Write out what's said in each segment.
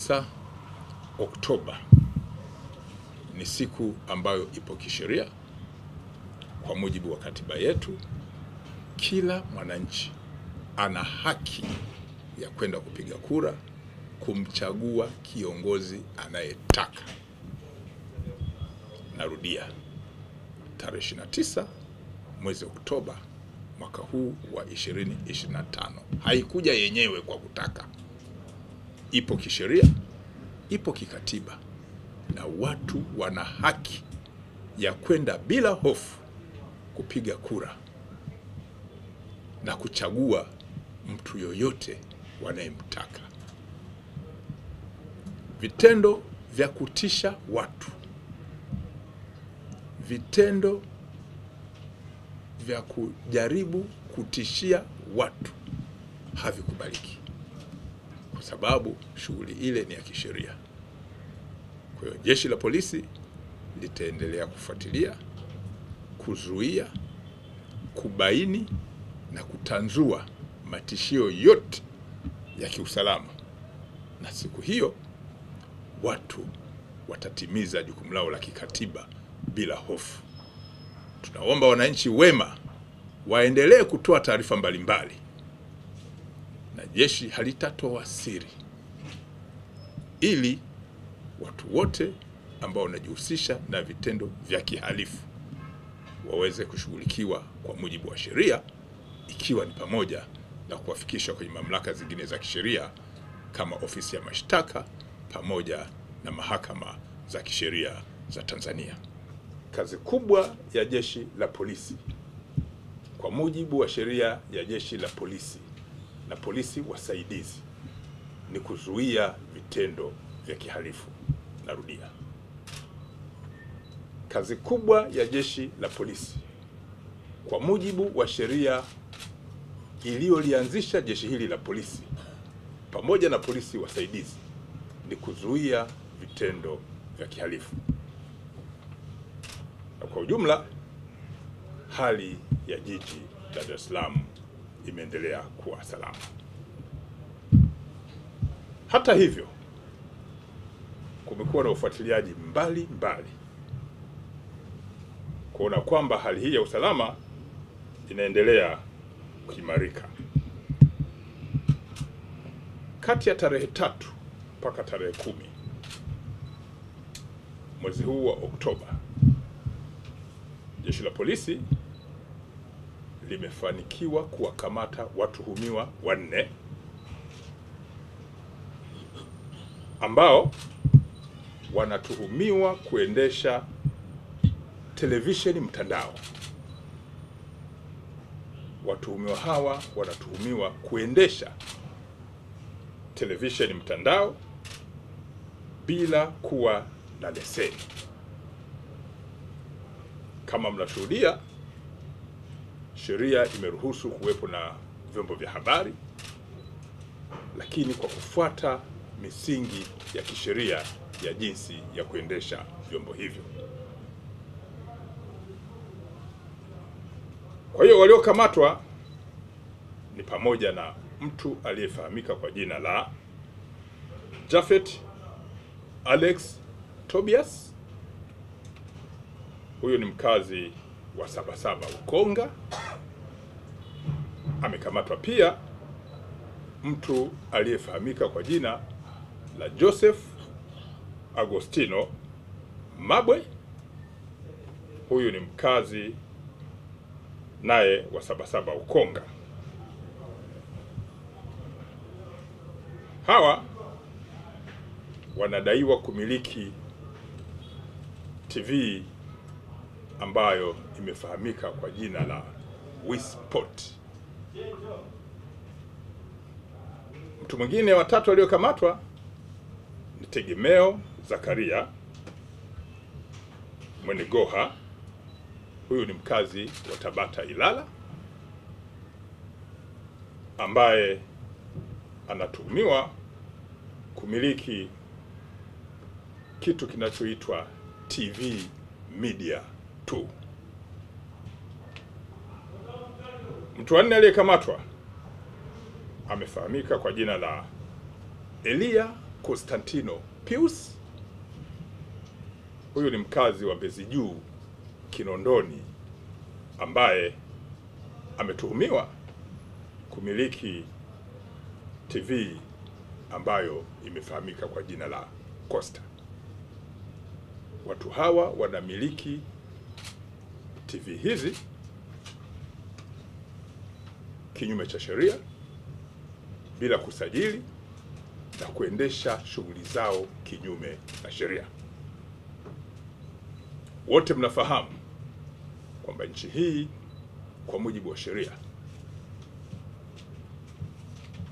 29 Oktoba ni siku ambayo ipo kisheria kwa mujibu wa katiba yetu. Kila mwananchi ana haki ya kwenda kupiga kura kumchagua kiongozi anayetaka. Narudia, tarehe 29 mwezi Oktoba mwaka huu wa 2025. Haikuja yenyewe kwa kutaka. Ipo kisheria, ipo kikatiba, na watu wana haki ya kwenda bila hofu kupiga kura na kuchagua mtu yoyote wanayemtaka. Vitendo vya kutisha watu, vitendo vya kujaribu kutishia watu havikubaliki, kwa sababu shughuli ile ni ya kisheria. Kwa hiyo jeshi la polisi litaendelea kufuatilia, kuzuia, kubaini na kutanzua matishio yote ya kiusalama, na siku hiyo watu watatimiza jukumu lao la kikatiba bila hofu. Tunaomba wananchi wema waendelee kutoa taarifa mbalimbali, na jeshi halitatoa siri, ili watu wote ambao wanajihusisha na vitendo vya kihalifu waweze kushughulikiwa kwa mujibu wa sheria, ikiwa ni pamoja na kuwafikishwa kwenye mamlaka zingine za kisheria kama ofisi ya mashtaka pamoja na mahakama za kisheria za Tanzania. Kazi kubwa ya jeshi la polisi kwa mujibu wa sheria ya jeshi la polisi na polisi wasaidizi ni kuzuia vitendo vya kihalifu. Narudia, kazi kubwa ya jeshi la polisi kwa mujibu wa sheria iliyolianzisha jeshi hili la polisi pamoja na polisi wasaidizi ni kuzuia vitendo vya kihalifu. Na kwa ujumla, hali ya jiji la Dar es Salaam imeendelea kuwa salama. Hata hivyo, kumekuwa na ufuatiliaji mbalimbali kuona kwamba hali hii ya usalama inaendelea kuimarika. Kati ya tarehe 3 mpaka tarehe 10 mwezi huu wa Oktoba, jeshi la polisi limefanikiwa kuwakamata watuhumiwa 4 ambao wanatuhumiwa kuendesha televisheni mtandao. Watuhumiwa hawa wanatuhumiwa kuendesha televisheni mtandao bila kuwa na leseni. Kama mnashuhudia, sheria imeruhusu kuwepo na vyombo vya habari, lakini kwa kufuata misingi ya kisheria ya jinsi ya kuendesha vyombo hivyo. Kwa hiyo waliokamatwa ni pamoja na mtu aliyefahamika kwa jina la Japhet Alex Tobias. Huyo ni mkazi wa Sabasaba Ukonga. Amekamatwa pia mtu aliyefahamika kwa jina la Joseph Agostino Mabwe. Huyu ni mkazi naye wa Sabasaba Ukonga. Hawa wanadaiwa kumiliki TV ambayo imefahamika kwa jina la Wisport. Mtu mwingine wa 3 aliyokamatwa ni Tegemeo Zakaria Mwenegoha. Huyu ni mkazi wa Tabata Ilala, ambaye anatuhumiwa kumiliki kitu kinachoitwa TV Media 2. Mtu wa 4 aliyekamatwa amefahamika kwa jina la Elia Constantino Pius. Huyu ni mkazi wa Mbezi Juu, Kinondoni, ambaye ametuhumiwa kumiliki TV ambayo imefahamika kwa jina la Costa. Watu hawa wanamiliki TV hizi kinyume cha sheria, bila kusajili na kuendesha shughuli zao kinyume na sheria. Wote mnafahamu kwamba nchi hii kwa mujibu wa sheria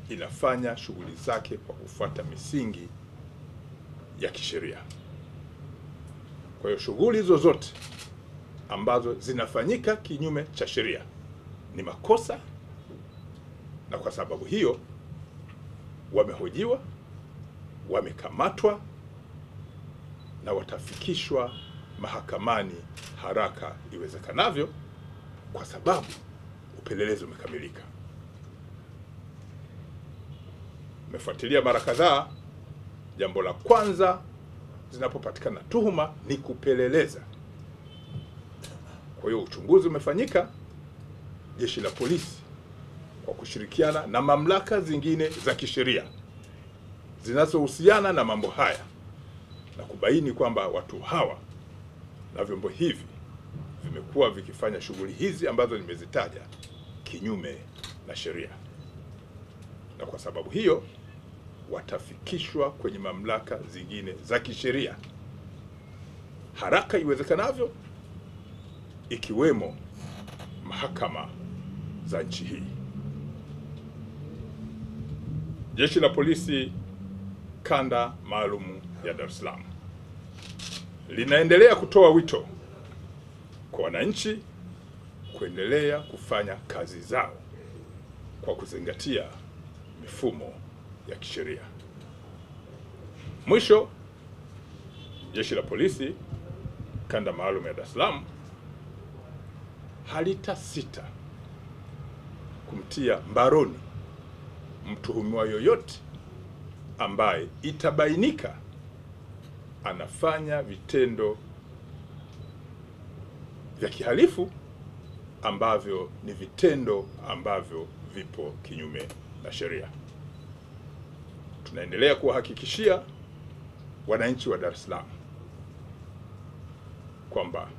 inafanya shughuli zake kwa kufuata misingi ya kisheria. Kwa hiyo shughuli zozote ambazo zinafanyika kinyume cha sheria ni makosa, na kwa sababu hiyo wamehojiwa, wamekamatwa na watafikishwa mahakamani haraka iwezekanavyo, kwa sababu upelelezi umekamilika. Umefuatilia mara kadhaa, jambo la kwanza zinapopatikana tuhuma ni kupeleleza. Kwa hiyo uchunguzi umefanyika, jeshi la polisi kwa kushirikiana na mamlaka zingine za kisheria zinazohusiana na mambo haya, na kubaini kwamba watu hawa na vyombo hivi vimekuwa vikifanya shughuli hizi ambazo nimezitaja kinyume na sheria, na kwa sababu hiyo watafikishwa kwenye mamlaka zingine za kisheria haraka iwezekanavyo, ikiwemo mahakama za nchi hii. Jeshi la Polisi Kanda Maalum ya Dar es Salaam linaendelea kutoa wito kwa wananchi kuendelea kufanya kazi zao kwa kuzingatia mifumo ya kisheria. Mwisho, Jeshi la Polisi Kanda Maalum ya Dar es Salaam halitasita kumtia mbaroni mtuhumiwa yoyote ambaye itabainika anafanya vitendo vya kihalifu ambavyo ni vitendo ambavyo vipo kinyume na sheria. Tunaendelea kuwahakikishia wananchi wa Dar es Salaam kwamba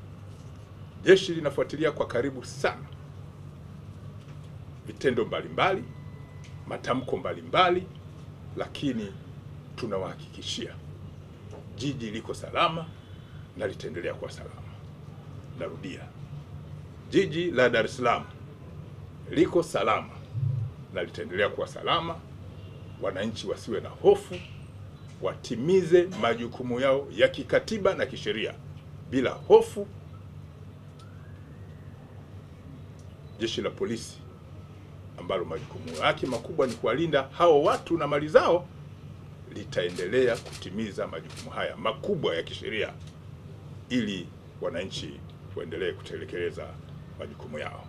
jeshi linafuatilia kwa karibu sana vitendo mbalimbali, matamko mbalimbali, lakini tunawahakikishia jiji liko salama na litaendelea kuwa salama. Narudia, jiji la Dar es Salaam liko salama na litaendelea kuwa salama. Wananchi wasiwe na hofu, watimize majukumu yao ya kikatiba na kisheria bila hofu. Jeshi la polisi ambalo majukumu yake makubwa ni kuwalinda hao watu na mali zao, litaendelea kutimiza majukumu haya makubwa ya kisheria ili wananchi waendelee kutekeleza majukumu yao.